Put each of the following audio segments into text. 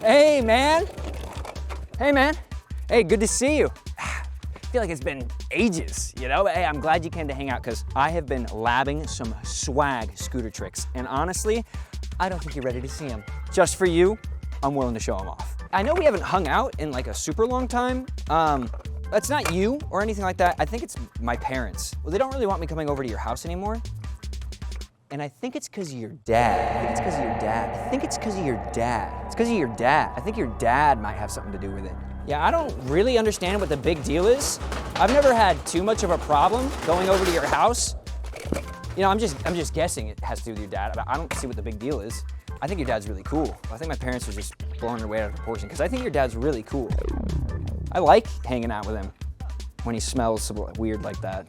Hey, man. Hey, man. Hey, good to see you. I feel like it's been ages, you know? But hey, I'm glad you came to hang out because I have been labbing some swag scooter tricks. And honestly, I don't think you're ready to see them. Just for you, I'm willing to show them off. I know we haven't hung out in like a super long time. That's not you or anything like that. I think it's my parents. Well, they don't really want me coming over to your house anymore. And I think it's because of your dad. I think it's because of your dad. I think it's because of your dad. It's because of your dad. I think your dad might have something to do with it. Yeah, I don't really understand what the big deal is. I've never had too much of a problem going over to your house. You know, I'm just guessing it has to do with your dad. I don't see what the big deal is. I think your dad's really cool. I think my parents are just blowing their weight out of proportion because I think your dad's really cool. I like hanging out with him when he smells weird like that.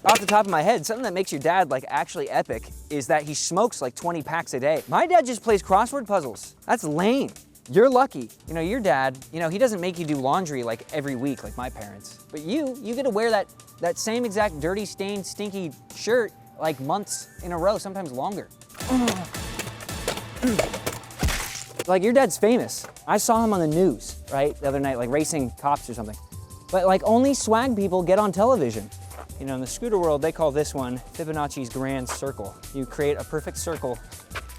Off the top of my head, something that makes your dad like actually epic is that he smokes like 20 packs a day. My dad just plays crossword puzzles. That's lame. You're lucky. You know, your dad, you know, he doesn't make you do laundry like every week like my parents. But you get to wear that same exact dirty, stained, stinky shirt like months in a row, sometimes longer. Like your dad's famous. I saw him on the news, right, the other night, like racing cops or something. But like only swag people get on television. You know, in the scooter world, they call this one Fibonacci's grand circle. You create a perfect circle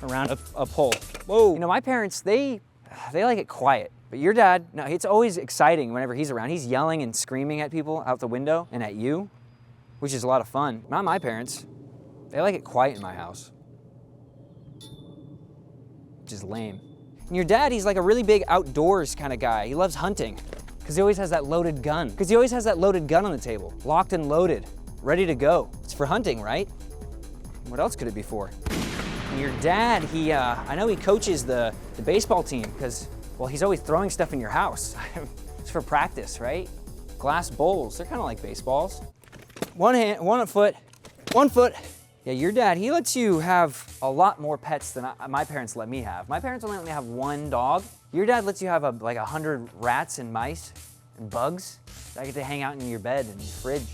around a pole. Whoa. You know, my parents, they like it quiet. But your dad, no, it's always exciting whenever he's around. He's yelling and screaming at people out the window and at you, which is a lot of fun. Not my parents. They like it quiet in my house, which is lame. And your dad, he's like a really big outdoors kind of guy. He loves hunting. Because he always has that loaded gun. Because he always has that loaded gun on the table, locked and loaded, ready to go. It's for hunting, right? What else could it be for? And your dad, I know he coaches the baseball team because, well, he's always throwing stuff in your house. It's for practice, right? Glass bowls, they're kind of like baseballs. One foot. Yeah, your dad, he lets you have a lot more pets than my parents let me have. My parents only let me have one dog. Your dad lets you have like 100 rats and mice and bugs that get to hang out in your bed and your fridge.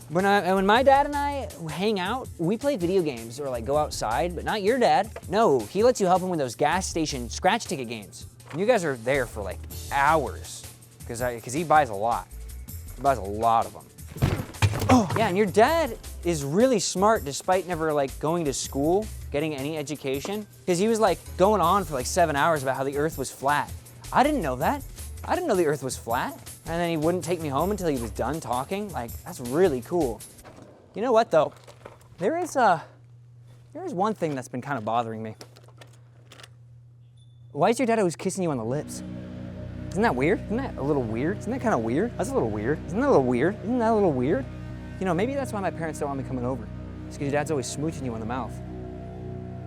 When my dad and I hang out, we play video games or like go outside, but not your dad. No, he lets you help him with those gas station scratch ticket games. And you guys are there for like hours because he buys a lot. He buys a lot of them. Oh, yeah, and your dad is really smart despite never like going to school, getting any education, because he was like going on for like 7 hours about how the earth was flat. I didn't know that. I didn't know the earth was flat. And then he wouldn't take me home until he was done talking. Like, that's really cool. You know what though? There is one thing that's been kind of bothering me. Why is your dad always kissing you on the lips? Isn't that weird? Isn't that a little weird? Isn't that kind of weird? That's a little weird. Isn't that a little weird? Isn't that a little weird? You know, maybe that's why my parents don't want me coming over. It's because your dad's always smooching you on the mouth.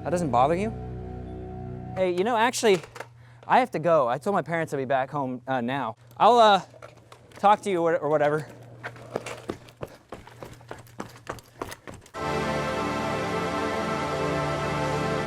That doesn't bother you? Hey, you know, actually, I have to go. I told my parents I'd be back home now. I'll talk to you or whatever.